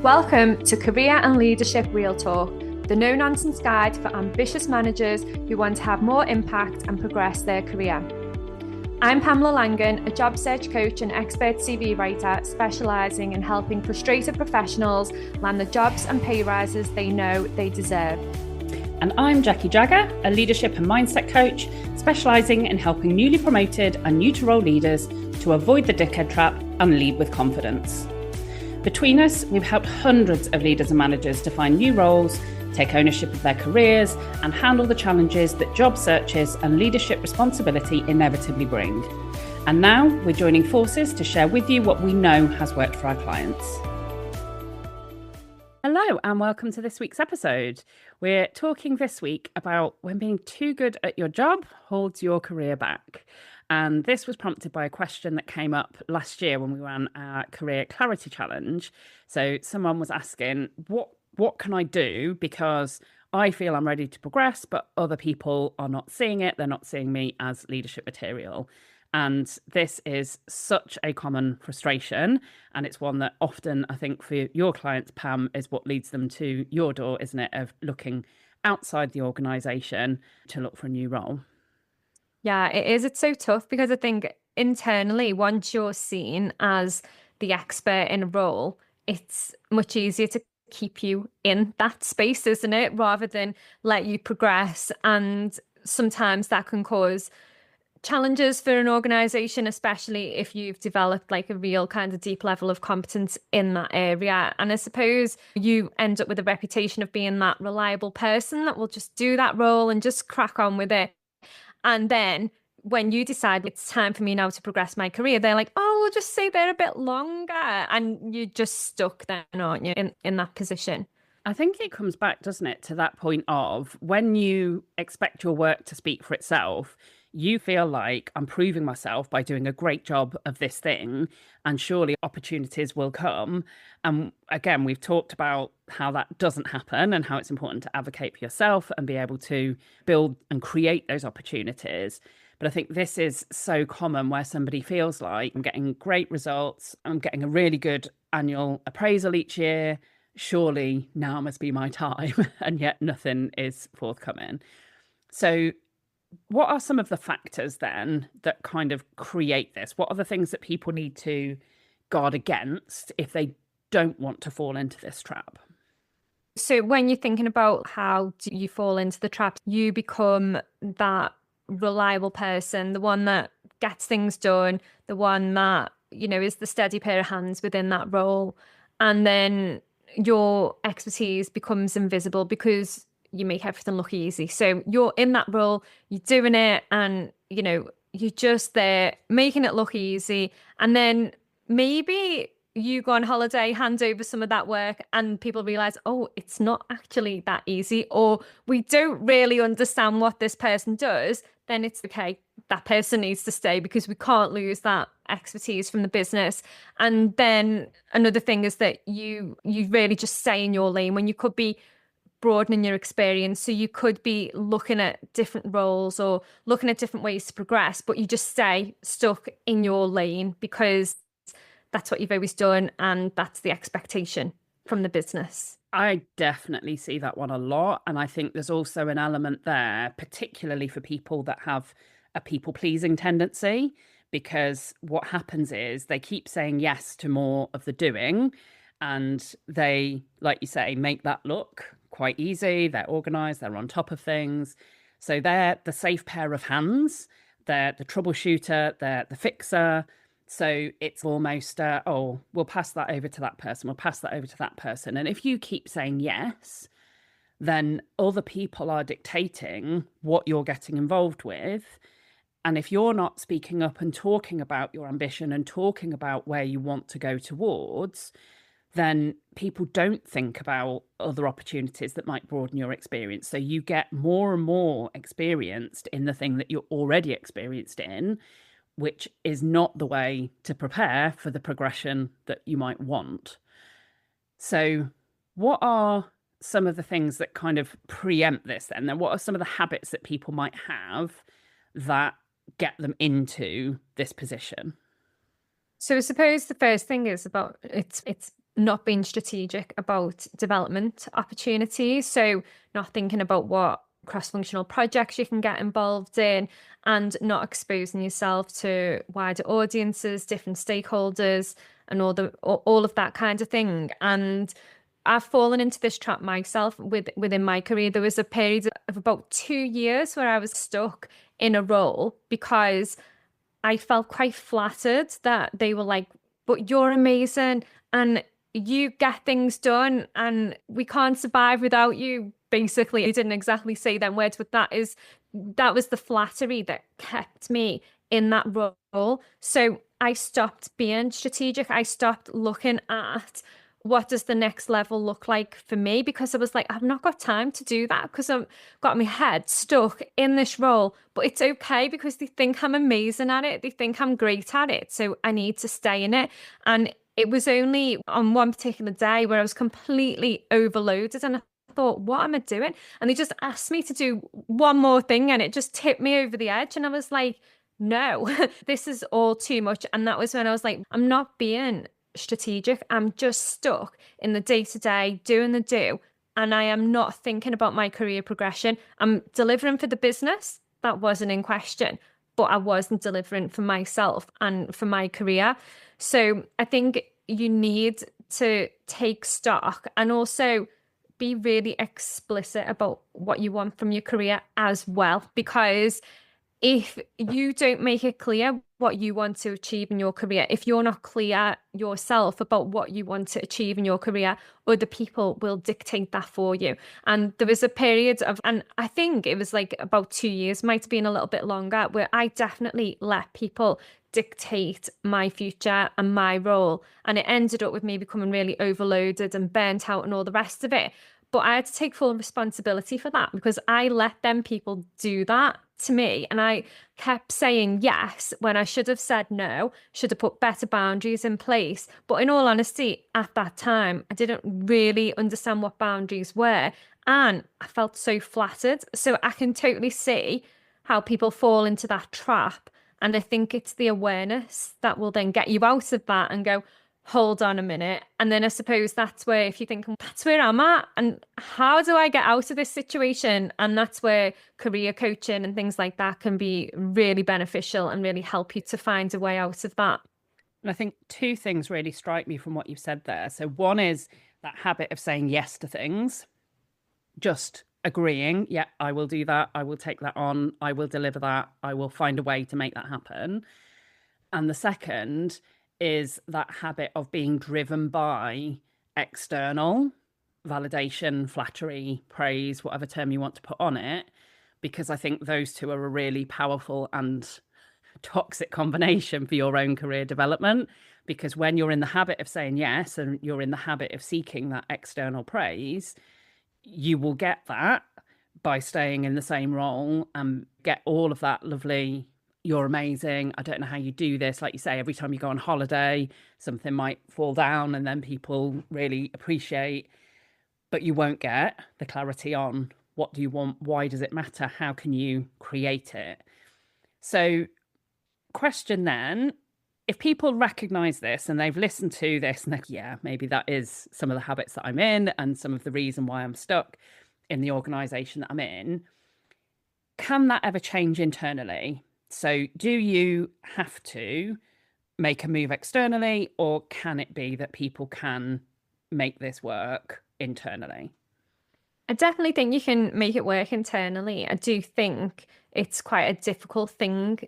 Welcome to Career and Leadership Real Talk, the no-nonsense guide for ambitious managers who want to have more impact and progress their career. I'm Pamela Langan, a job search coach and expert CV writer specialising in helping frustrated professionals land the jobs and pay rises they know they deserve. And I'm Jackie Jagger, a leadership and mindset coach specialising in helping newly promoted and new to role leaders to avoid the dickhead trap and lead with confidence. Between us, we've helped hundreds of leaders and managers to find new roles, take ownership of their careers, and handle the challenges that job searches and leadership responsibility inevitably bring. And now we're joining forces to share with you what we know has worked for our clients. Hello and welcome to this week's episode. We're talking this week about when being too good at your job holds your career back. And this was prompted by a question that came up last year when we ran our Career Clarity Challenge. So someone was asking, what can I do? Because I feel I'm ready to progress, but other people are not seeing it. They're not seeing me as leadership material. And this is such a common frustration. And it's one that often, I think, for your clients, Pam, is what leads them to your door, isn't it? Of looking outside the organisation to look for a new role. Yeah, it is. It's so tough because I think internally, once you're seen as the expert in a role, it's much easier to keep you in that space, isn't it? Rather than let you progress. And sometimes that can cause challenges for an organization, especially if you've developed like a real kind of deep level of competence in that area. And I suppose you end up with a reputation of being that reliable person that will just do that role and just crack on with it. And then when you decide it's time for me now to progress my career, they're like, oh, we'll just stay there a bit longer. And you're just stuck then, aren't you, in that position? I think it comes back, doesn't it, to that point of when you expect your work to speak for itself, you feel like I'm proving myself by doing a great job of this thing, and surely opportunities will come. And again, we've talked about how that doesn't happen and how it's important to advocate for yourself and be able to build and create those opportunities. But I think this is so common where somebody feels like I'm getting great results, I'm getting a really good annual appraisal each year. Surely now must be my time, and yet nothing is forthcoming. So what are some of the factors then that kind of create this? What are the things that people need to guard against if they don't want to fall into this trap? So when you're thinking about how do you fall into the trap, you become that reliable person, the one that gets things done, the one that, is the steady pair of hands within that role. And then your expertise becomes invisible because you make everything look easy. So you're in that role, you're doing it, and you're just there making it look easy. And then maybe you go on holiday, hand over some of that work, and people realize, oh, it's not actually that easy, or we don't really understand what this person does. Then it's okay, that person needs to stay because we can't lose that expertise from the business. And then another thing is that you really just stay in your lane when you could be broadening your experience. So you could be looking at different roles or looking at different ways to progress, but you just stay stuck in your lane because that's what you've always done and that's the expectation from the business. I definitely see that one a lot. And I think there's also an element there, particularly for people that have a people-pleasing tendency, because what happens is they keep saying yes to more of the doing, and they, like you say, make that look quite easy. They're organized, they're on top of things. So they're the safe pair of hands, they're the troubleshooter, they're the fixer. So it's almost, we'll pass that over to that person. We'll pass that over to that person. And if you keep saying yes, then other people are dictating what you're getting involved with. And if you're not speaking up and talking about your ambition and talking about where you want to go towards, then people don't think about other opportunities that might broaden your experience. So you get more and more experienced in the thing that you're already experienced in, which is not the way to prepare for the progression that you might want. So what are some of the things that kind of preempt this then? Then what are some of the habits that people might have that get them into this position? So I suppose the first thing is about it's not being strategic about development opportunities. So not thinking about what cross-functional projects you can get involved in, and not exposing yourself to wider audiences, different stakeholders, and all of that kind of thing. And I've fallen into this trap myself within my career. There was a period of about 2 years where I was stuck in a role because I felt quite flattered that they were like, but you're amazing and you get things done and we can't survive without you. Basically, I didn't exactly say them words, but that was the flattery that kept me in that role. So I stopped being strategic. I stopped looking at what does the next level look like for me, because I was like, I've not got time to do that because I've got my head stuck in this role. But it's okay because they think I'm amazing at it. They think I'm great at it. So I need to stay in it. And it was only on one particular day where I was completely overloaded and I thought, what am I doing? And they just asked me to do one more thing and it just tipped me over the edge. And I was like, no, this is all too much. And that was when I was like, I'm not being strategic. I'm just stuck in the day to day, doing the do. And I am not thinking about my career progression. I'm delivering for the business. That wasn't in question, but I wasn't delivering for myself and for my career. So I think you need to take stock and also be really explicit about what you want from your career as well, because if you don't make it clear what you want to achieve in your career, if you're not clear yourself about what you want to achieve in your career, other people will dictate that for you. And there was a period of, and I think it was like about 2 years, might have been a little bit longer, where I definitely let people dictate my future and my role. And it ended up with me becoming really overloaded and burnt out and all the rest of it. But I had to take full responsibility for that because I let them people do that to me. And I kept saying yes when I should have said no, should have put better boundaries in place. But in all honesty, at that time, I didn't really understand what boundaries were. And I felt so flattered. So I can totally see how people fall into that trap. And I think it's the awareness that will then get you out of that and go, hold on a minute. And then I suppose that's where, if you think, that's where I'm at, and how do I get out of this situation? And that's where career coaching and things like that can be really beneficial and really help you to find a way out of that. And I think two things really strike me from what you've said there. So one is that habit of saying yes to things, just agreeing, yeah, I will do that. I will take that on. I will deliver that. I will find a way to make that happen. And the second is that habit of being driven by external validation, flattery, praise, whatever term you want to put on it, because I think those two are a really powerful and toxic combination for your own career development. Because when you're in the habit of saying yes and you're in the habit of seeking that external praise, you will get that by staying in the same role and get all of that lovely, you're amazing, I don't know how you do this. Like you say, every time you go on holiday, something might fall down and then people really appreciate, but you won't get the clarity on what do you want, why does it matter, how can you create it. So question then, if people recognize this and they've listened to this and they're, yeah, maybe that is some of the habits that I'm in and some of the reason why I'm stuck in the organization that I'm in, can that ever change internally? So do you have to make a move externally, or can it be that people can make this work internally? I definitely think you can make it work internally. I do think it's quite a difficult thing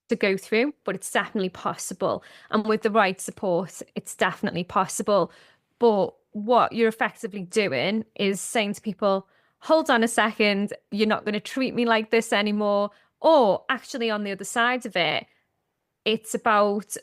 to go through, but it's definitely possible. And with the right support, it's definitely possible. But what you're effectively doing is saying to people, hold on a second, you're not going to treat me like this anymore. Or actually, on the other side of it, it's about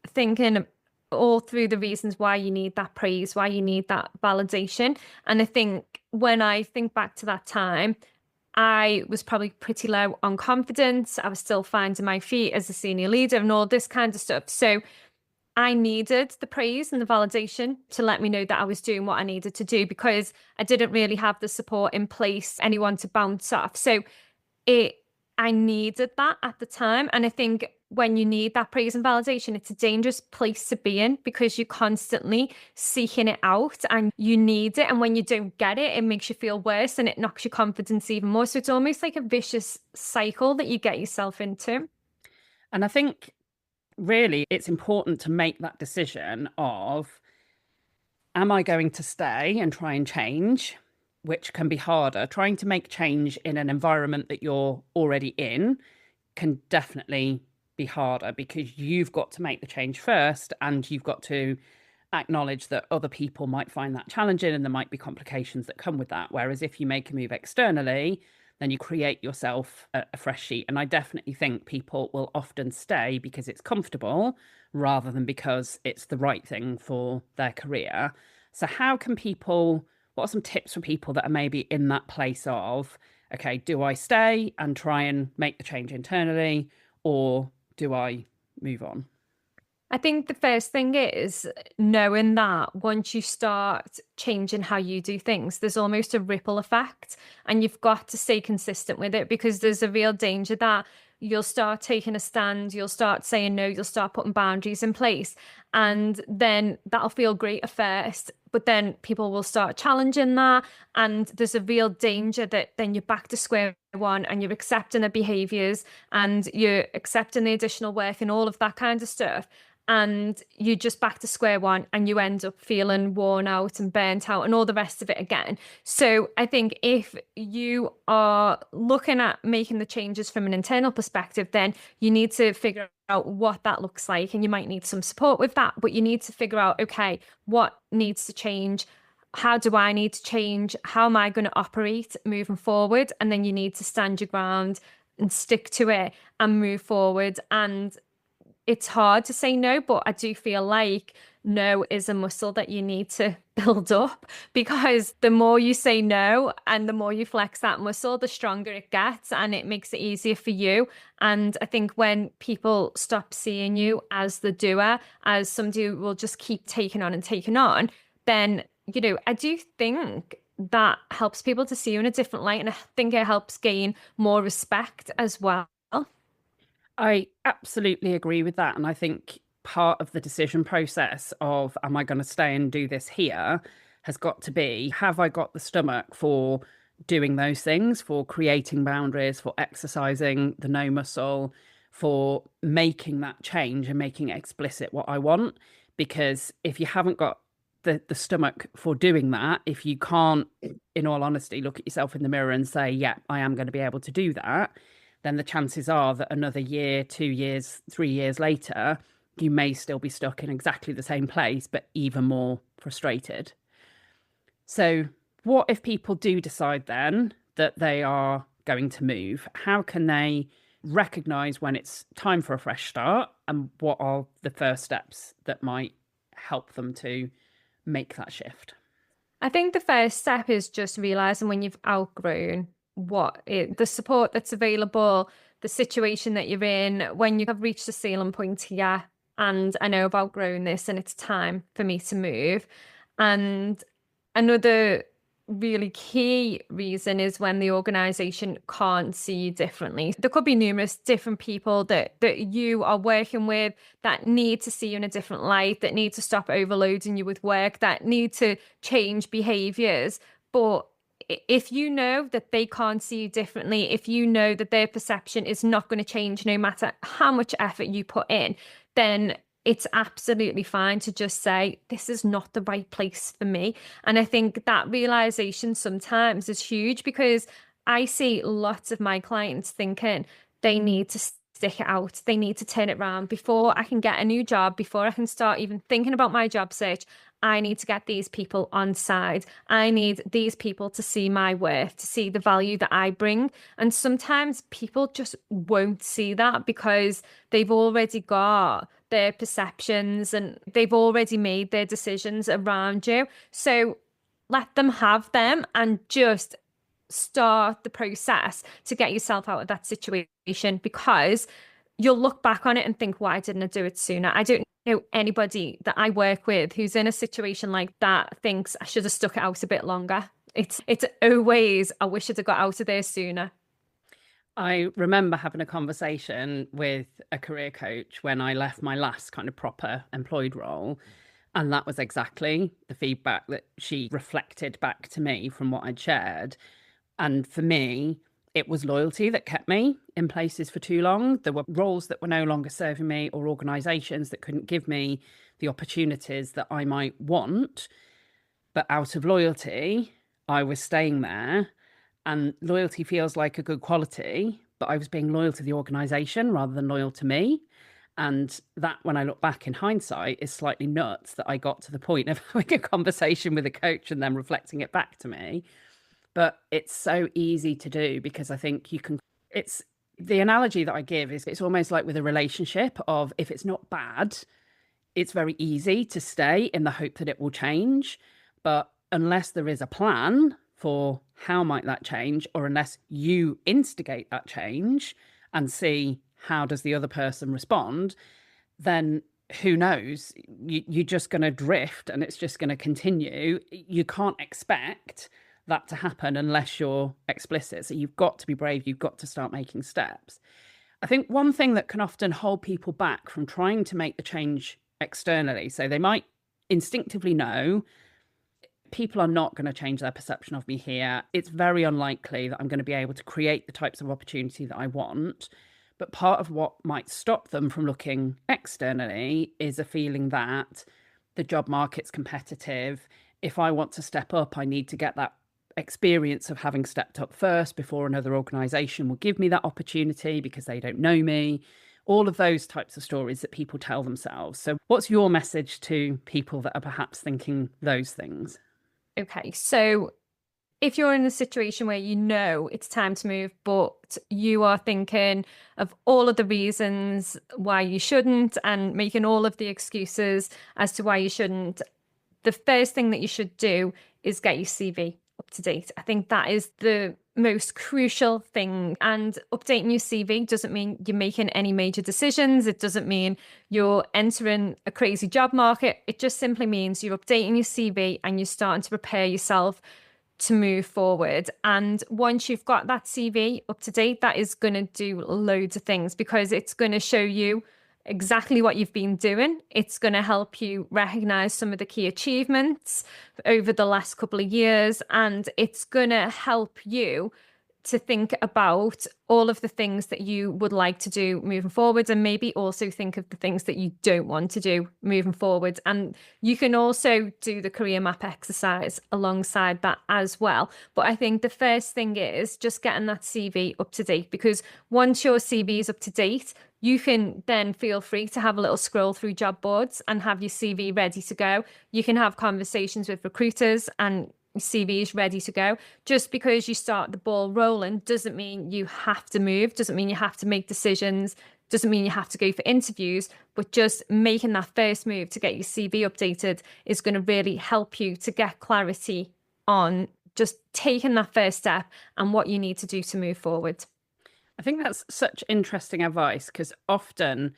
thinking all through the reasons why you need that praise, why you need that validation. And I think when I think back to that time, I was probably pretty low on confidence. I was still finding my feet as a senior leader and all this kind of stuff. So I needed the praise and the validation to let me know that I was doing what I needed to do, because I didn't really have the support in place, anyone to bounce off. So I needed that at the time. And I think when you need that praise and validation, it's a dangerous place to be in because you're constantly seeking it out and you need it. And when you don't get it, it makes you feel worse and it knocks your confidence even more. So it's almost like a vicious cycle that you get yourself into. And I think really it's important to make that decision of, am I going to stay and try and change, which can be harder. Trying to make change in an environment that you're already in can definitely be harder because you've got to make the change first and you've got to acknowledge that other people might find that challenging and there might be complications that come with that. Whereas if you make a move externally, then you create yourself a fresh sheet. And I definitely think people will often stay because it's comfortable rather than because it's the right thing for their career. So how can people, what are some tips for people that are maybe in that place of, okay, do I stay and try and make the change internally, or do I move on? I think the first thing is knowing that once you start changing how you do things, there's almost a ripple effect, and you've got to stay consistent with it because there's a real danger that you'll start taking a stand, you'll start saying no, you'll start putting boundaries in place, and then that'll feel great at first, but then people will start challenging that, and there's a real danger that then you're back to square one and you're accepting the behaviors and you're accepting the additional work and all of that kind of stuff, and you're just back to square one and you end up feeling worn out and burnt out and all the rest of it again. So I think if you are looking at making the changes from an internal perspective, then you need to figure out what that looks like, and you might need some support with that, but you need to figure out, okay, what needs to change? How do I need to change? How am I going to operate moving forward? And then you need to stand your ground and stick to it and move forward. And it's hard to say no, but I do feel like no is a muscle that you need to build up, because the more you say no and the more you flex that muscle, the stronger it gets and it makes it easier for you. And I think when people stop seeing you as the doer, as somebody who will just keep taking on and taking on, then, I do think that helps people to see you in a different light. And I think it helps gain more respect as well. I absolutely agree with that. And I think part of the decision process of, am I going to stay and do this here, has got to be, have I got the stomach for doing those things, for creating boundaries, for exercising the no muscle, for making that change and making it explicit what I want? Because if you haven't got the stomach for doing that, if you can't, in all honesty, look at yourself in the mirror and say, yeah, I am going to be able to do that, then the chances are that another year, 2 years, 3 years later, you may still be stuck in exactly the same place, but even more frustrated. So what if people do decide then that they are going to move? How can they recognize when it's time for a fresh start? And what are the first steps that might help them to make that shift? I think the first step is just realizing when you've outgrown the support that's available, the situation that you're in, when you have reached a ceiling point here, and I know I've outgrown this and it's time for me to move. And another really key reason is when the organization can't see you differently. There could be numerous different people that you are working with that need to see you in a different light, that need to stop overloading you with work, that need to change behaviors. But if you know that they can't see you differently, if you know that their perception is not going to change no matter how much effort you put in, then it's absolutely fine to just say, this is not the right place for me. And I think that realization sometimes is huge, because I see lots of my clients thinking they need to stick it out. They need to turn it around before I can get a new job, before I can start even thinking about my job search. I need to get these people on side. I need these people to see my worth, to see the value that I bring. And sometimes people just won't see that because they've already got their perceptions and they've already made their decisions around you. So let them have them and just start the process to get yourself out of that situation, because you'll look back on it and think, why didn't I do it sooner? I don't know anybody that I work with who's in a situation like that thinks I should have stuck it out a bit longer. It's always, I wish I'd have got out of there sooner. I remember having a conversation with a career coach when I left my last kind of proper employed role. And that was exactly the feedback that she reflected back to me from what I'd shared. And for me, it was loyalty that kept me in places for too long. There were roles that were no longer serving me or organizations that couldn't give me the opportunities that I might want. But out of loyalty, I was staying there. And loyalty feels like a good quality, but I was being loyal to the organization rather than loyal to me. And that, when I look back in hindsight, is slightly nuts that I got to the point of having a conversation with a coach and then reflecting it back to me. But it's so easy to do because I think you can, it's the analogy that I give is it's almost like with a relationship of if it's not bad, it's very easy to stay in the hope that it will change. But unless there is a plan for how might that change, or unless you instigate that change and see how does the other person respond, then who knows? You're just going to drift and it's just going to continue. You can't expect that to happen unless you're explicit. So you've got to be brave. You've got to start making steps. I think one thing that can often hold people back from trying to make the change externally, so they might instinctively know people are not going to change their perception of me here. It's very unlikely that I'm going to be able to create the types of opportunity that I want. But part of what might stop them from looking externally is a feeling that the job market's competitive. If I want to step up, I need to get that experience of having stepped up first before another organisation will give me that opportunity because they don't know me. All of those types of stories that people tell themselves. So what's your message to people that are perhaps thinking those things? Okay, so if you're in a situation where you know it's time to move, but you are thinking of all of the reasons why you shouldn't and making all of the excuses as to why you shouldn't, the first thing that you should do is get your CV up to date. I think that is the most crucial thing. And updating your CV doesn't mean you're making any major decisions. It doesn't mean you're entering a crazy job market. It just simply means you're updating your CV and you're starting to prepare yourself to move forward. And once you've got that CV up to date, that is going to do loads of things because it's going to show you exactly what you've been doing. It's going to help you recognize some of the key achievements over the last couple of years, and it's going to help you to think about all of the things that you would like to do moving forward, and maybe also think of the things that you don't want to do moving forward. And you can also do the career map exercise alongside that as well. But I think the first thing is just getting that CV up to date, because once your CV is up to date, you can then feel free to have a little scroll through job boards and have your CV ready to go. You can have conversations with recruiters and CV is ready to go. Just because you start the ball rolling doesn't mean you have to move, doesn't mean you have to make decisions, doesn't mean you have to go for interviews, but just making that first move to get your CV updated is going to really help you to get clarity on just taking that first step and what you need to do to move forward. I think that's such interesting advice because often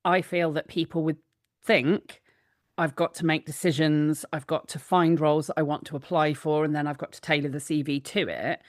I feel that people would think I've got to make decisions, I've got to find roles that I want to apply for, and then I've got to tailor the CV to it.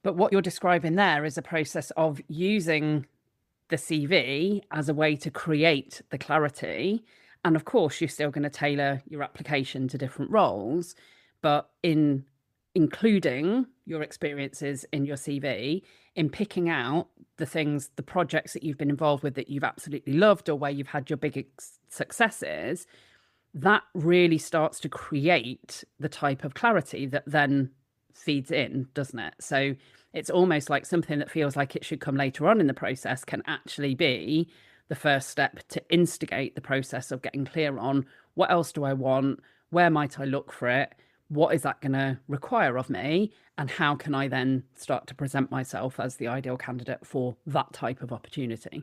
But what you're describing there is a process of using the CV as a way to create the clarity. And of course, you're still going to tailor your application to different roles, but in including your experiences in your CV, in picking out the things, the projects that you've been involved with that you've absolutely loved or where you've had your big successes, that really starts to create the type of clarity that then feeds in, doesn't it? So it's almost like something that feels like it should come later on in the process can actually be the first step to instigate the process of getting clear on what else do I want? Where might I look for it? What is that going to require of me? And how can I then start to present myself as the ideal candidate for that type of opportunity?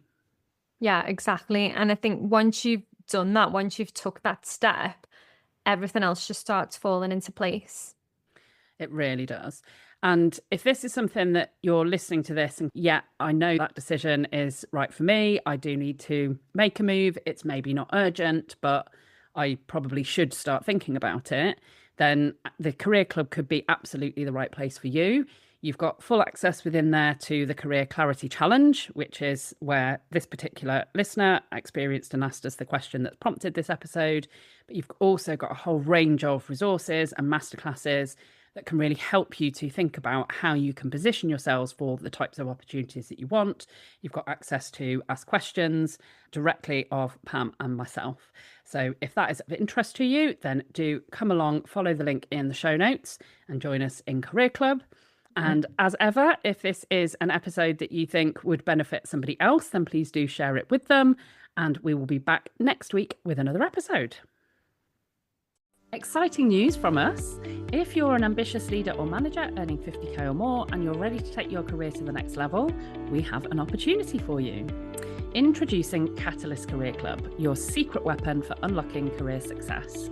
Yeah, exactly. And I think once you've done that, once you've took that step, everything else just starts falling into place. It really does. And if this is something that you're listening to this and yeah, I know that decision is right for me, I do need to make a move. It's maybe not urgent, but I probably should start thinking about it. Then the Career Club could be absolutely the right place for you. You've got full access within there to the Career Clarity Challenge, which is where this particular listener experienced and asked us the question that's prompted this episode. But you've also got a whole range of resources and masterclasses that can really help you to think about how you can position yourselves for the types of opportunities that you want. You've got access to ask questions directly of Pam and myself. So if that is of interest to you, then do come along, follow the link in the show notes and join us in Career Club. And as ever, if this is an episode that you think would benefit somebody else, then please do share it with them. And we will be back next week with another episode. Exciting news from us. If you're an ambitious leader or manager earning 50k or more and you're ready to take your career to the next level, we have an opportunity for you. Introducing Catalyst Career Club, your secret weapon for unlocking career success.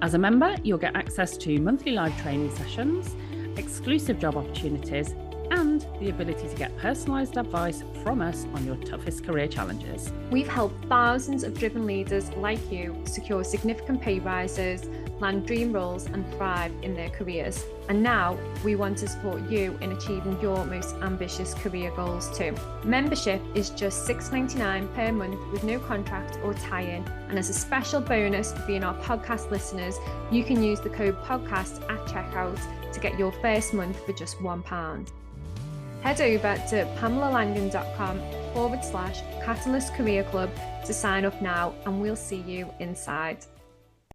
As a member, you'll get access to monthly live training sessions, exclusive job opportunities, and the ability to get personalised advice from us on your toughest career challenges. We've helped thousands of driven leaders like you secure significant pay rises, land dream roles, and thrive in their careers. And now we want to support you in achieving your most ambitious career goals too. Membership is just $6.99 per month with no contract or tie-in. And as a special bonus for being our podcast listeners, you can use the code podcast at checkout to get your first month for just £1. Head over to pamelalangan.com/Catalyst Career Club to sign up now, and we'll see you inside.